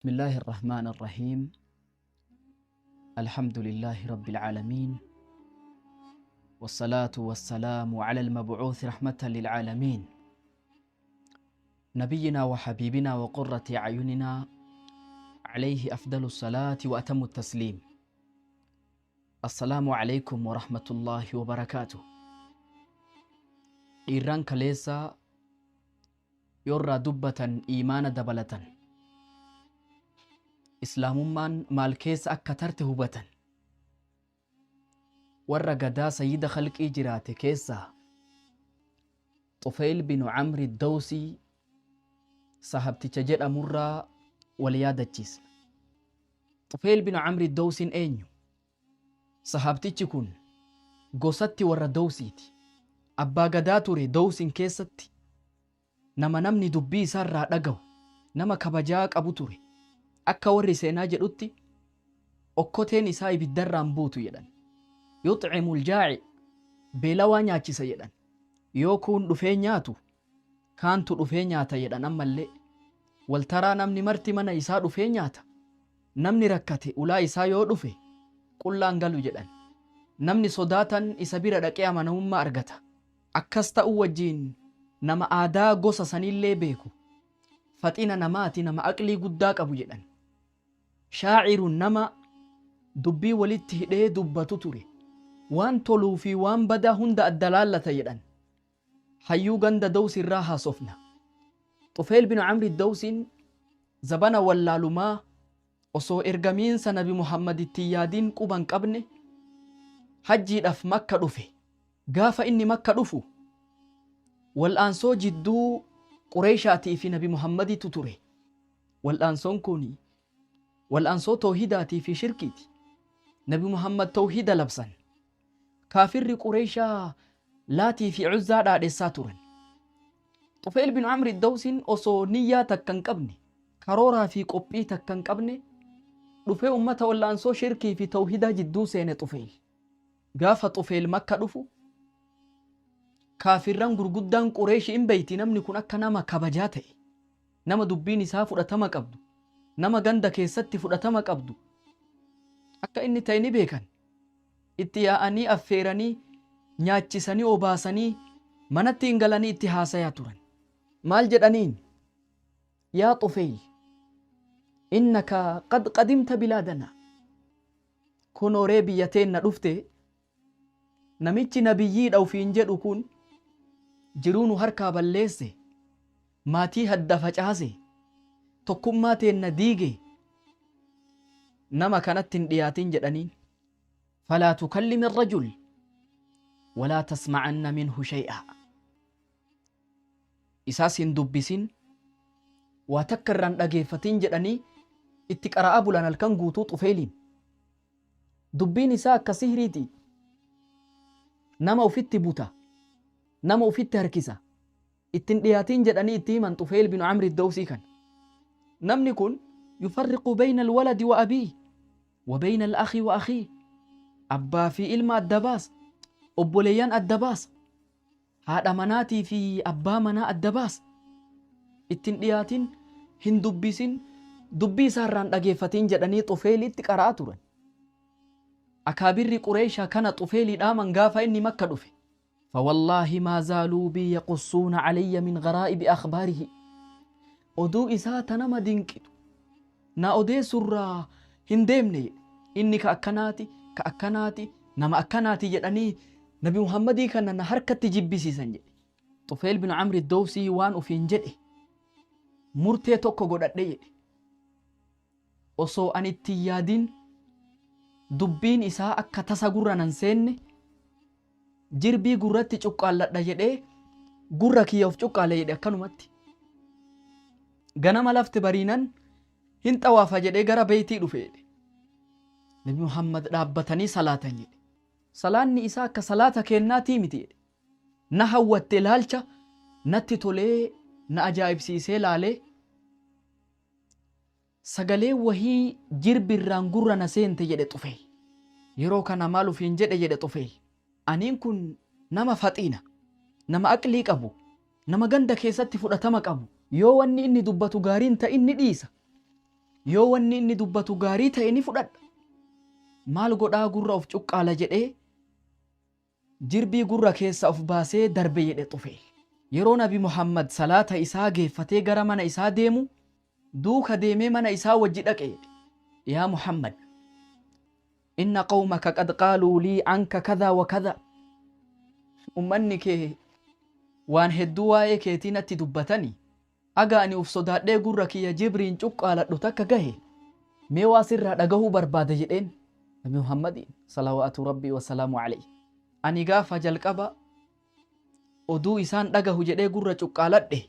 بسم الله الرحمن الرحيم. الحمد لله رب العالمين، والصلاة والسلام على المبعوث رحمة للعالمين، نبينا وحبيبنا وقرة أعيننا، عليه أفضل الصلاة وأتم التسليم. السلام عليكم ورحمة الله وبركاته. إيران كليسا يرى دبة إيمان دبلة إسلاممان مال كيس أكترت هبة warra gadaa sayyida khalqii jiraate keessaa Xufayl bin Camri Dawsii sahabticha jedhamurraa wal yaadachiisna. Xufayl bin Camri Dawsiin eenyu? Sahabtichi kun gosatti warra Dawsiiti. Abbaa gadaa ture Dawsiin keessatti. Nama namni dubbii isaarraa dhagahu, nama kabajaa qabu ture. Akka warri seenaa jedhutti okkoteen isaa ibiddarraan buutu jedhan. يطعم الجاعي بلا نyaachisa jedhan. Yoo kun dhufee nyaatu kaantu dhufee nyaata jedhan. Ammallee waltaraa namni marti mana isaa dhufee nyaata. Namni rakkate ulaa isaa yoo dhufe qullaan galu jedhan. Namni sodaatan isa bira dhaqee amanamummaa argata. Akkas ta'u wajjiin nama aadaa gosa sanillee beeku, faxina namaati, nama aqlii guddaa qabu jedhan. Shaacirun nama dubbii walitti hidhee dubbatu ture. waan toluu fi waan badaa hunda adda laallata jedhan. Hayyuu ganda Dawsi irraa haasofna. Xufayl bin Camri Dawsiin zabana wallaalumaa osoo ergamiinsa Nabi Muhammaditti yaadiin quban qabne hajjiidhaaf Makka dhufe. Gaafa inni Makka dhufu wal'aansoo jidduu Qureeshaatii fi Nabi Muhammaditu ture. Wal'aansoon kun wal'aansoo tawhidaatii fi shirkiiti. Nabi Muhammad tawhida labsan. Kaafirri Qureeshaa Laatii fi Cuzzaa dhaadhessaa turan. Xufayl bin Camri Dawsiin osoo niyyaa takka hin qabne, karooraa fi qophii takka hin qabne dhufee ummata wal'aansoo shirkii fi tawhidaa jidduu seene Xufayl. Gaafa Xufayl Makka dhufu kaafirran gurguddaan Qureeshii hin beeyti namni kun akka nama kabajaa ta'e, nama dubbiin isaa fudhatama qabdu, nama ganda keessatti fudhatama qabdu akka inni ta'e ni beekan. Itti yaa'anii affeeranii nyaachisanii obaasanii manatti hin galanii itti haasayaa turan. Maal jedhaniin? Yaa Xufayl, innaka qad qadimta bilaadana. Kun oree biyya teenna dhufte. Namichi nabiyyiidha ufiin jedhu kun jiruu nu harkaa balleesse, maatii hadda facaase, tokkummaa teenna diige. Nama kanatti hin dhiyaatin jedhaniin. فلا تكلم الرجل ولا تسمعن منه شيئا. إساس دبسين وتكرن أجيفتين جدني اتقرأ أبو لنا الكنجوتو طفيلين دبين إساء كسهريتي نما وفيت بوتا نما وفيت هركسة التندياتين جدني اتيمن طفيل بن عمرو الدوسي كان نمني كن يفرق بين الولد وأبيه وبين الأخ وأخيه. Abbaa fi ilma adda baasa, obboleeyyan adda baasa, haadha manaatii fi abbaa manaa adda baasa. Ittiin dhiyaatin, hin dubbisin, dubbii isaarraan dhageeffatiin jedhanii Xufeelitti qara'aa turan. Akaabirri Qureeshaa kana Xufeelii dhaaman gaafa inni Makka dhufe. فوالله ما زالوا بي يقصون علي من غرائب أخباره. oduu isaa tanama dinqitu na odeessurraa hin deemne inni ka akkanaati ka akkanaati nama akkanaati jedhanii Nabi Muhammadii kana na harkatti jibbisiisan jedhe. Xufayl bin Camri Dawsii waan ufiin jedhe murtee tokko godhadhe jedhe. Osoo ani itti yaadin dubbiin isaa akka tasa gurra nan seenne jirbii gurratti cuqqaalladha jedhee gurra kiyya of cuqqaale jedhe. Akkanumatti ganama lafti bariinan hin xawaafa jedhee gara beeytii dhufe jedhe. Nabi Muhammad dhaabbatanii salaatan jedhe. Salaanni isaa akka salaata kennaatii miti jedhe. Na hawwatte ilaalcha natti tolee na ajaa'ibsiisee laalee sagalee wahii jirbirraan gurra na seente jedhe Xufayl. Yeroo kana maal ufiin jedhe jedhe Xufayl. Aniin kun nama faxiina, nama aqlii qabu, nama ganda keessatti fudhatama qabu. Yoo wanni inni dubbatu gaariin ta'in ni dhiisa. yoo wanni inni dubbatu gaarii ta'e ni fudhadha. Maal godhaa gurra of cuqqaala jedhee jirbii gurra keessa of baasee darbe jedhe Xufeel. Yeroo Nabi Muhammad salaata isaa geeffatee gara mana isaa deemu duuka deemee mana isaa wajji dhaqe. Yaa Muhammad, inna qawmaka qad qaaluu lii anka kadhaa wa kadhaa. Ummanni kee waan hedduu waa'ee keetii natti dubbatanii aga ani uf sodaadhee gurra kiyya jibriin cuqqaaladhu takka gahe mee waa sirraa dhagahuu barbaada jedheen Nabi Muhammadiin salawaatu rabbii wasalaamu alayhi. Ani gaafa jalqaba oduu isaan dhagahu jedhee gurra cuqqaaladhe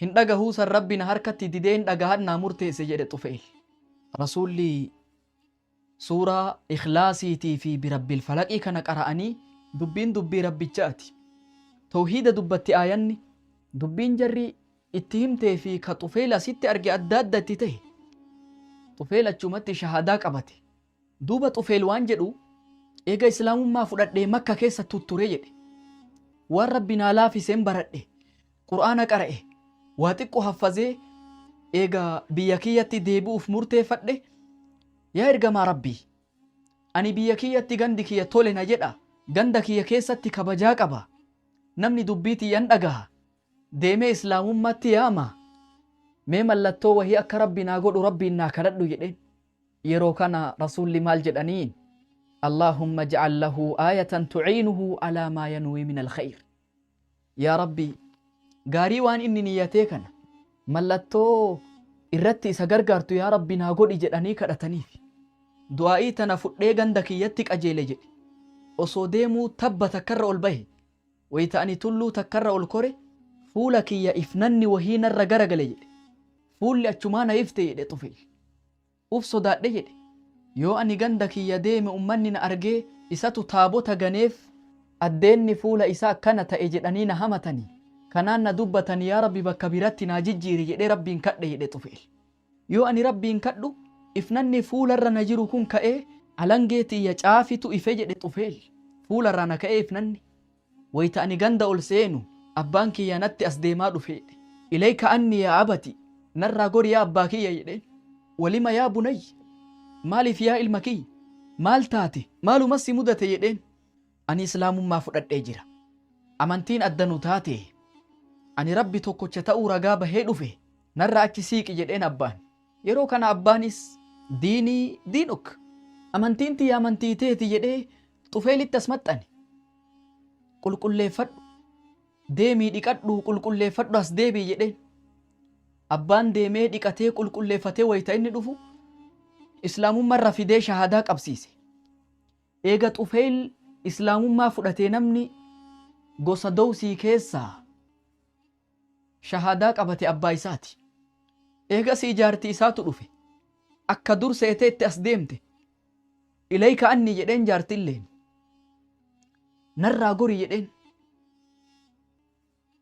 hin dhagahuu san rabbi na harkatti didee hin dhagahan naa murteesse jedhe Xufeel. Rasuulli suuraa ikhlaasiitii fi birabbil falaqii kana qara'anii dubbiin dubbii rabbichaati. Tawhiida dubbatti aayanni dubbiin jarri itti himtee fi ka Xufeel asitti arge adda adda itti ta'e. Xufeel achumatti shahadaa qabate. Duuba Xufeel waan jedhu eega islaamummaa fudhadhee Makka keessa tutture jedhe. Waan rabbi naa laafiseen baradhe Qur'aana qara'e waa xiqqoo haffazee eega biyya kiyyatti deebi'uuf murteeffadhe. Yaa ergamaa rabbii, ani biyya kiyyatti gandi kiyya tole na jedha, ganda kiyya keessatti kabajaa qaba, namni dubbii tiyyan dhagaha, deemee islaamummaatti yaama, mee mallattoo wahii akka rabbi naa godhu rabbiin naa kadhadhu jedheen. Yeroo kana rasuulli maal jedhaniin? Allaahumma ja'al lahu aayatan tuciinuhu alaa maa yanwii min alkhayr. Yaa rabbi, gaarii waan inni niyyatee kana mallattoo irratti isa gargaartu yaa rabbi naa godhi jedhanii kadhataniif. Du'aa'ii tana fudhee ganda kiyyatti qajeele jedhe. Osoo deemuu tabba takkarra ol bahe wayita ani tulluu takkarra ol kore fuula kiyya ifnanni wahii narra garagale jedhe. Fuulli achumaa na ifte jedhe Xufeel. Uf sodaadhe jedhe. Yoo ani ganda kiyya deeme ummanni na argee isatu taabota ganeef addeenni fuula isaa akkana ta'e jedhanii na hamatanii. Kanaan na dubbatan yaa rabbi bakka biratti naa jijjiiri jedhee rabbiin kadhe jedhe Xufeel. Yoo ani rabbiin kadhu ifnanni fuularra na jiru kun ka'ee alangee tiyya caafitu ife jedhe Xufeel. Fuularra na ka'ee ifnanni. Wayita ani ganda ol seenu abbaan kiyya natti as deemaa dhufe jedhe. Ilayka anni yaa abati, narraa gori yaa abbaa kiyya jedheen. Walima yaa bunayya, maaliif yaa ilma kiyya, maal taate, maalumas si mudate jedheen. Ani islaamummaa fudhadhee jira, amantiin addanu taate, ani rabbi tokkocha ta'uu ragaa bahee dhufe, narra achi siiqi jedheen abbaan. Yeroo kana abbaanis diinii diinuk, amantiin tiyya amantii teeti jedhee Xufeelitti as maxxane. Qulqulleeffadhu, deemii dhiqadhu qulqulleeffadhu as deebii jedheen. Abbaan deemee dhiqatee qulqulleeffatee wayita inni dhufu islaamummaarra fidee shahadaa qabsiise. Eega Xufeel islaamummaa fudhatee namni gosa Dawsii keessaa shahadaa qabate abbaa isaati. Eegasii jaartii isaatu dhufe. Akka dur seetee itti as deemte. Ilayka anni jedheen jaartilleen. Narraa gori jedheen.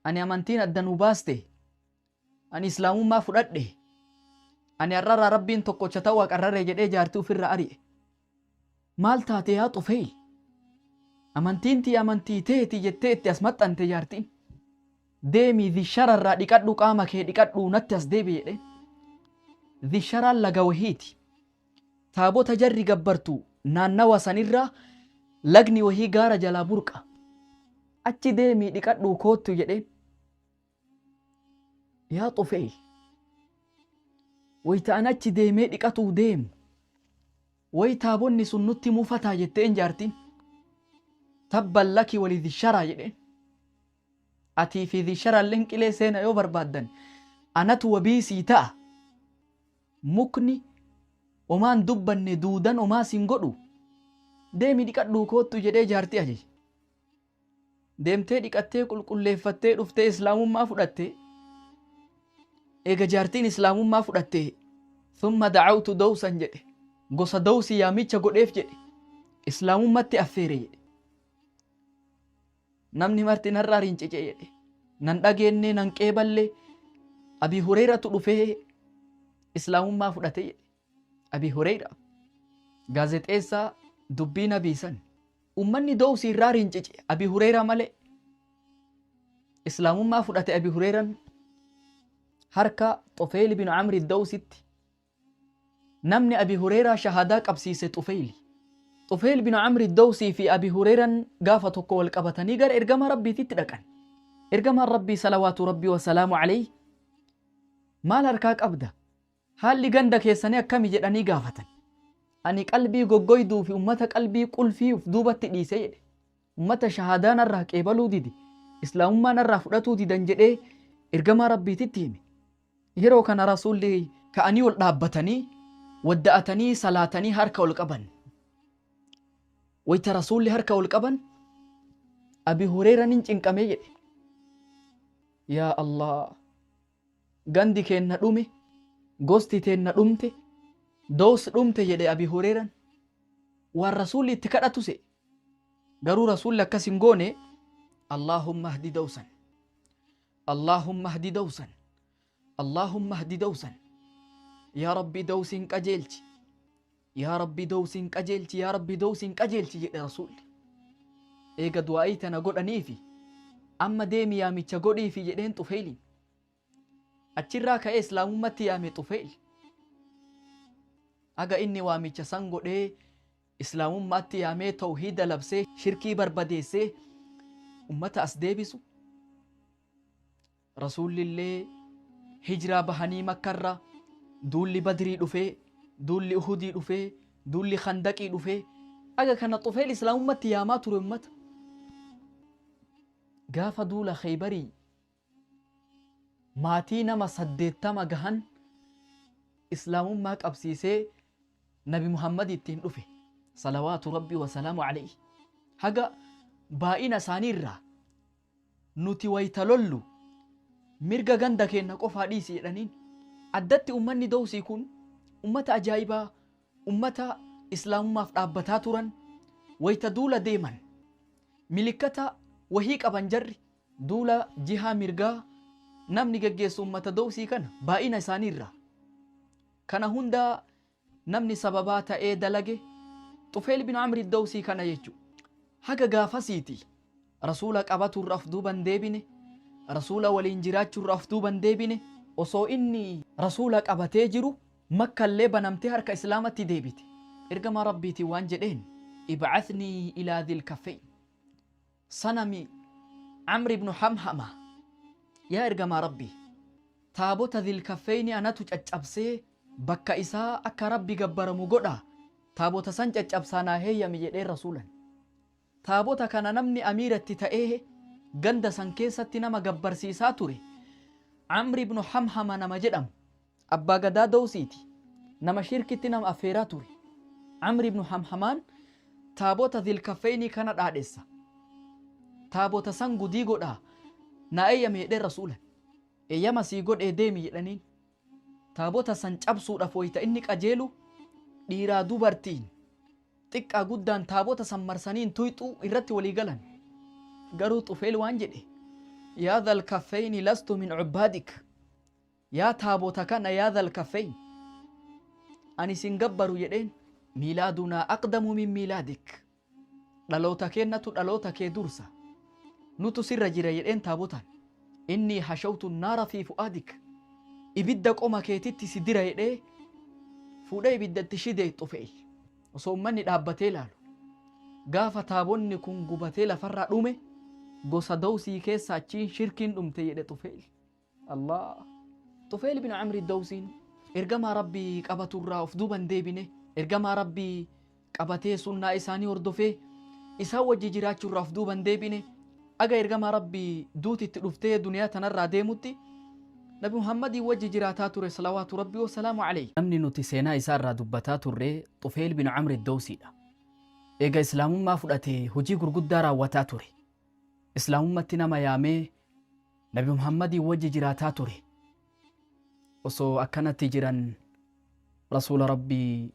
Ani amantiin addanuu baaste. Ani islaamummaa fudhadhe. Ani har'arraa rabbiin tokkocha ta'uu aqarraree jedhee jaartii ofirra ari'e. Maal taate yaa Xufeel? Amantiin tiyya amantii teeti jettee itti as maxxante jaartiin. Deemii dishararraa dhiqadhu qaama kee dhiqadhu natti as deebi jedheen. Disharaan laga wahiiti. Taabota jarri gabbartu naannawa sanirraa lagni wahii gaara jalaa burqa. Achi deemii dhiqadhu koottu jedheen. Yaa Xufeel, wayita an achi deemee dhiqatuu deemu wayi taabonni sun nutti muufataa jetteen jaartiin. Tabban laki wali disharaa jedheen. Atii fi disharaalleen qilee seena yoo barbaaddan anatu wabiisii ta'a. Mukni omaan dubbanne duudan omaa sin godhu. Deemi dhiqadhuu koottu jedhee jaartii ajaje. Deemtee dhiqattee qulqulleeffattee dhuftee islaamummaa fudhattee. Eega jaartiin islaamummaa fudhattee thumma dacawtu Dawsan jedhe. Gosa Dawsii yaamicha godheef jedhe. Islaamummatti affeere jedhe. Namni marti narraa rincice jedhe. Nan dhageenne nan qeeballee Abi Hureyratu dhufee islaamummaa fudhate jedhe. Abi Hureyra gaazexeessaa dubbii nabii san. Ummanni Dawsii irraa rincice Abi Hureyra malee. Islaamummaa fudhate Abi Hureyran harka Xufeel bin Amri Dawsitti namni Abi Hureyraa shahadaa qabsiise Xufeyl bin Camri Dawsii fi Abi Hureyran gaafa tokko wal qabatanii gara ergama rabbiititti dhaqan. Ergamaan rabbii salawaatu rabbii wasalaamu alayhi maal harkaa qabda? Haalli ganda keessanii akkami jedhanii gaafatan. Ani qalbii goggoyduu fi ummata qalbii qulfii uf duubatti dhiise jedhe. Ummata shahadaa narraa qeebaluu didi, islaamummaa narraa fudhatuu didan jedhee ergamaa rabbiititti hime. Yeroo kana rasuulli ka'anii ol dhaabbatanii wadda'atanii salaatanii harka ol qaban. Wayta rasuulli harka ol qaban Abi Hureyran hin cinqamee jedhe. Yaa Allah, gandi keenna dhume, gosti teenna dhumte, doos dhumte jedhe Abi Hureyran. Waan rasuulli itti kadhatu se'e. Garuu rasuulli akkas hin goone, Allahumma hdi dawsan, Allahumma hdi dawsan, Allahumma hdi dawsan. Yaa Rabbi dawsiin qajeelchi, yaa Rabbi dawsiin qajeelchi, yaa Rabbi dawsiin qajeelchi jedhe rasuulli. Eega du'aa'ii tana godhaniifi amma deemi yaamicha godhiifi jedheen Xufeyliin. Achirraa ka'ee islaamummatti yaame Xufeyl. Aga inni waamicha san godhee islaamummaatti yaamee tawhiida labsee shirkii barbadeessee ummata as deebisu. Rasuulillee hijiraa bahanii makkarraa duulli badrii dhufee, duulli uhudii dhufee, duulli khandaqii dhufee. Aga kana Xufeyl islaamummatti yaamaa ture ummata. Gaafa duula Khaybarii maatii nama 80 gahan islaamummaa qabsiisee Nabi Muhammad ittiin dhufe salawaatu rabbii wasalaamu alayhi. Haga baay'ina isaaniirraa nuti wayta lollu mirga ganda keenna qofaa dhiisi jedhaniin. Addatti ummanni Dawsii kun ummata ajaa'ibaa, ummata islaamummaaf dhaabbataa turan. Wayta duula deeman milikkata wahii qaban jarri duula jihaa mirgaa namni geggeessu ummata Dawsii kana baay'ina isaaniirraa. Kana hunda namni sababaa ta'ee dalage Xufeyl bin Camri Dawsii kana jechu. Haga gaafasiiti rasuula qabaturraaf duuban deebine, rasuula waliin jiraachuurraaf duuban deebine. Osoo inni rasuula qabatee jiru makkallee banamtee harka islaamatti deebite. Ergama rabbiitii waan jedheen ibcathnii ilaa dhil kaffeyn sanami Camri ibnu Hamhama. Yaa ergamaa rabbii, taabota dhil kaffeyni anatu caccabsee bakka isaa akka rabbi gabbaramu godha. Taabota san caccabsaa naa heeyyami jedheen rasuulan. Taabota kana namni amiiratti ta'ee ganda san keessatti nama gabbarsiisaa ture Camri ibnu Hamhama nama jedhamu abbaa gadaa Dawsiiti. Nama shirkitti nama affeeraa ture. Camri ibnu Hamhamaan taabota dhil kaffeyni kana dhaadheessa. Taabota san gudii godhaa naa eeyyame jedheen rasuulan. Eeyyama sii godhee deemi jedhaniin. Taabota san cabsuudhaaf wayta inni qajeelu dhiiraa dubartiin xiqqaa guddaan taabota san marsaniin tuyxuu irratti walii galan. Garuu Xufeyl waan jedhe, yaa dhal kaffeyni lastu min cubbaadik. Yaa taabota kana yaa dhal kaffeyn, ani sin gabbaru jedheen. Miilaadunaa aqdamu min miilaadik. Dhaloota keennatu dhaloota kee dursa. Nutu sirra jira jedheen taabotaan. Inni hashawtu naara fi fu'aadik. Ibidda qoma keetitti si dira jedhee fuudhee ibiddatti shidee Xufeyl. Osoo ummanni dhaabbatee ilaalu gaafa taabonni kun gubatee lafarraa dhume gosa Dawsii keessa achiin shirkiin dhumte jedhe Xufeyl. Allah, Xufeyl bin Camri Dawsiin ergamaa rabbii qabaturraa of duuban deebine. Ergamaa rabbii qabatee sunnaa isaanii hordofee isaan wajji jiraachuurraa of duuban deebine. Aga ergamaa rabbii duutitti dhuftee duniyaa tanarraa deemutti Nabi Muhammadii wajji jiraataa ture salawaatu rabbii wasalaamu alayhi. Namni nuti seenaa isaa irraa dubbataa turre Xufeyl bin Camri Dawsiidha. Eega islaamummaa fudhatee hojii gurguddaa raawwataa ture. Islaamummatti nama yaamee Nabi Muhammadii wajji jiraataa ture. Osoo akkanatti jiran rasuula rabbii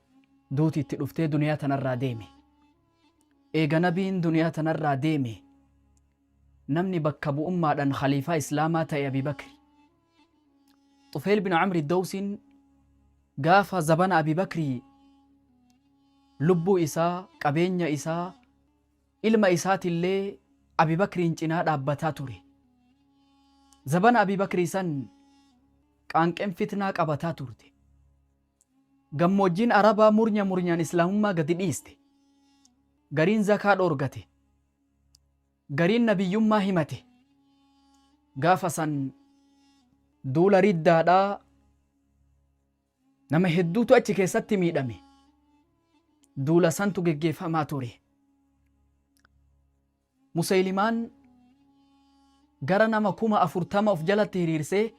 duutitti dhuftee duniyaa tanarraa deeme. Eega nabiin duniyaa tanarraa deeme namni bakka bu'ummaadhaan khaliifaa islaamaa ta'e Abi Bakri. Xufeyl bin Camri Dawsiin gaafa zabana Abi Bakrii lubbuu isaa, qabeenya isaa, ilma isaatillee Abi Bakriin cinaa dhaabbataa ture. Zabana Abi Bakrii san qaanqeen fitnaa qabataa turte. gammoojjiin Arabaa murnyaan islaamummaa gadi dhiiste. Gariin zakaa dhoorgate. Gariin nabiyyummaa himate. Gaafa san duula riddaadhaa nama hedduutu achi keessatti miidhame. Duula santu geggeeffamaa ture. Musaylimaan gara nama 40,000 of jalatti hiriirsee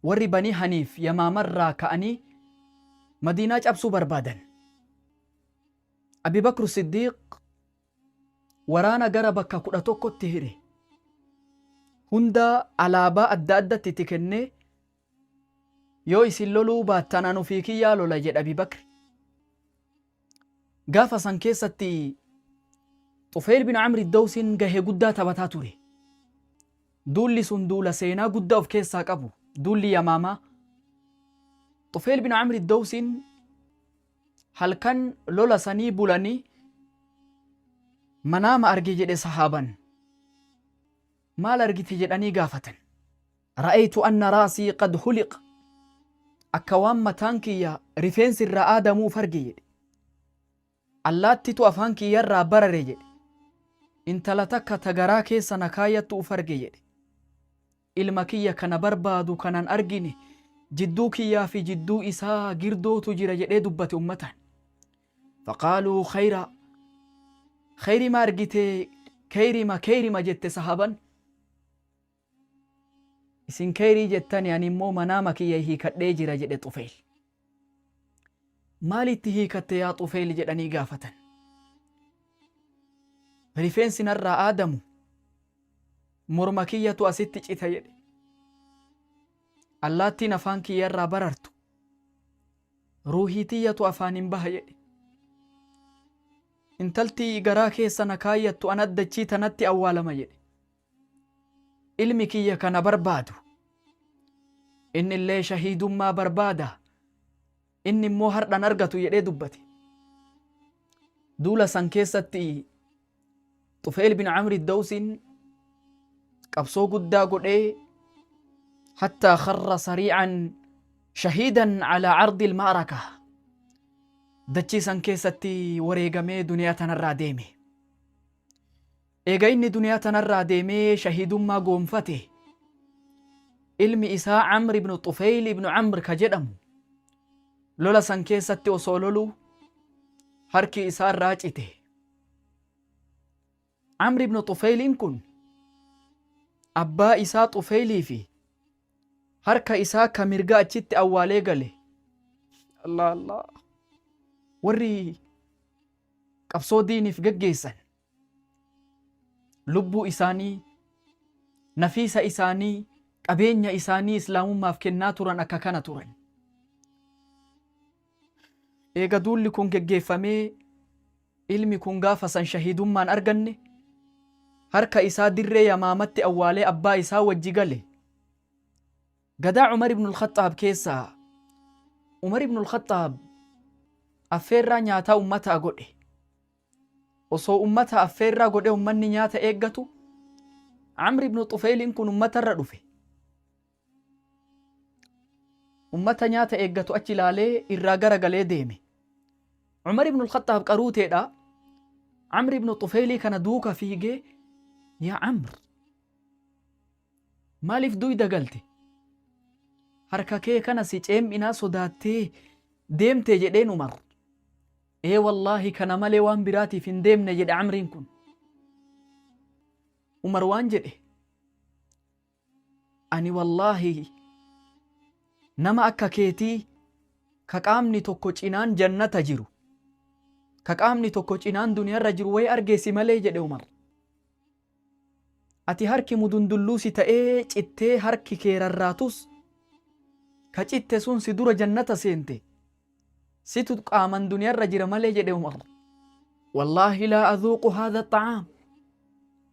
warri Banii Haniif Yamaamarraa ka'anii Madiinaa cabsuu barbaadan. Abi Bakr Siddiiq waraana gara bakka 11tti hire. Hunda alaabaa adda addatti itti kennee yoo isin loluu baattan anu fi kiyyaa lola jedha Abi Bakr. Gaafa san keessatti Tufayl bin Amr ad-Dawsin gahee guddaa taphataa ture. Duulli sun duula seenaa guddaa of keessaa qabu. Duulli Yamaamaa. Tufayl bin Amr ad-Dawsin halkan lola sanii bulanii manaama arge jedhe sahaaban. Maal argite jedhanii gaafatan. Ra'aytu anna raasii qad huliqa. Akka waan mataan kiyya rifeensi irraa aadamuuf arge jedhe. Allaattitu afaan kiyyarraa barare jedhe. Intala takka tagaraa keessa na kaayyattu uf arge jedhe. Ilma kiyya kana barbaadu kanan argine jidduu kiyyaa fi jidduu isaa girdootu jira jedhee dubbate ummatan. Faqaaluu khayra. Khayri ma argite keyrima jette sahaban. Isin keyrii jettani ani immoo manaama kiyya hiikadhee jira jedhe Tufayl. Maalitti hiikatte yaa Tufayl jedhanii gaafatan. Rifeensi narraa aadamu morma kiyyatu asitti cita jedhe. Allaattiin afaan kiyyarraa barartu ruuhii tiyyatu afaanin baha jedhe. Intalti garaa keessa na kaayyattu an addachii tanatti awwaalama jedhe. Ilmi kiyya kana barbaadu inni illee shahiidummaa barbaada inni immoo hardhan argatu jedhee dubbate. Duula san keessatti Tufayl bin Amr ad-Dawsin qabsoo guddaa godhee حتى خر سريعا شهيدا على عرض المعركة. دچيسان كيستي وريغمي دنيا تنرى ديمي. إيغا إني دنيا تنرى ديمي شهيد ما قومفته. علمي إساء عمرو بن طفيل بن عمرو كجدم. لولا سان كيستي وصولولو هركي إساء راجته. عمرو بن طفيل كن أبا إساء طفيلي في harka isaa ka mirgaa achitti awwaalee gale. Allah warri qabsoo diiniif geggeessan lubbuu isaanii nafiisa isaanii qabeenya isaanii islaamummaaf kennaa turan akka kana turan. Eega duulli kun geggeeffamee ilmi kun gaafa san shahiidummaan arganne harka isaa dirree Yamaamatti awwaalee abbaa isaa wajji gale. قدا عمر بن الخطاب كيسا عمر بن الخطاب أفيرا نياتا أمتا قده وصو أمتا أفيرا قده أمني نياتا إيقاتو عمر بن طفيل كن أمتا ردفه أمتا نياتا إيقاتو أجلالي إراغر قلي ديمي. عمر بن الخطاب قروتي دا عمر بن طفيل كان دوكا فيجي يا عمر مالف دوي دا قلتي harka kee kana si ceem'inaa sodaattee deemte jedheen Umar. Wallaahi kana malee waan biraatiif hin deemne jedhe Amriin kun. Umar waan jedhe ani wallaahi nama akka keetii ka qaamni tokko cinaan jannata jiru ka qaamni tokko cinaan duniyaarra jiru way argeesi malee jedhe Umar. Ati harki mudundullu si ta'ee cittee harki kee rarraatus ka citte sun si dura jannata seente situ qaaman duniyaarra jira malee jedhe Umar. Wallaahi laa adhuuqu haadha xacaam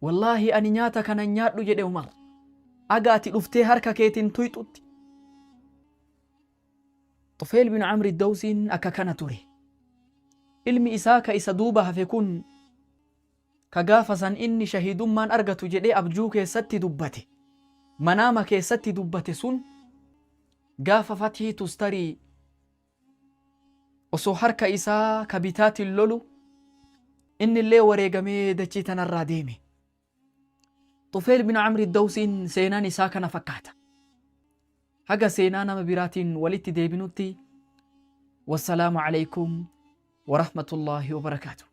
wallaahi ani nyaata kana nyaadhu jedhe Umar aga ati dhuftee harka keetiin tuyxutti. Tufayl bin Amr ad-Dawsin akka kana ture. Ilmi isaa ka isa duuba hafe kun ka gaafa san inni shahiidummaan argatu jedhee abjuu keessatti dubbate manaama keessatti dubbate sun gaafa fathii tustarii osoo harka isaa ka bitaatiin lolu inni illee wareegamee dachii tanarraa deeme. Tufeel bin Camri Dawsiin seenaan isaa kana fakkaata. Haga seenaa nama biraatiin walitti deebinutti wassalaamu alaykum wa rahmatullaahi wa barakaatuh.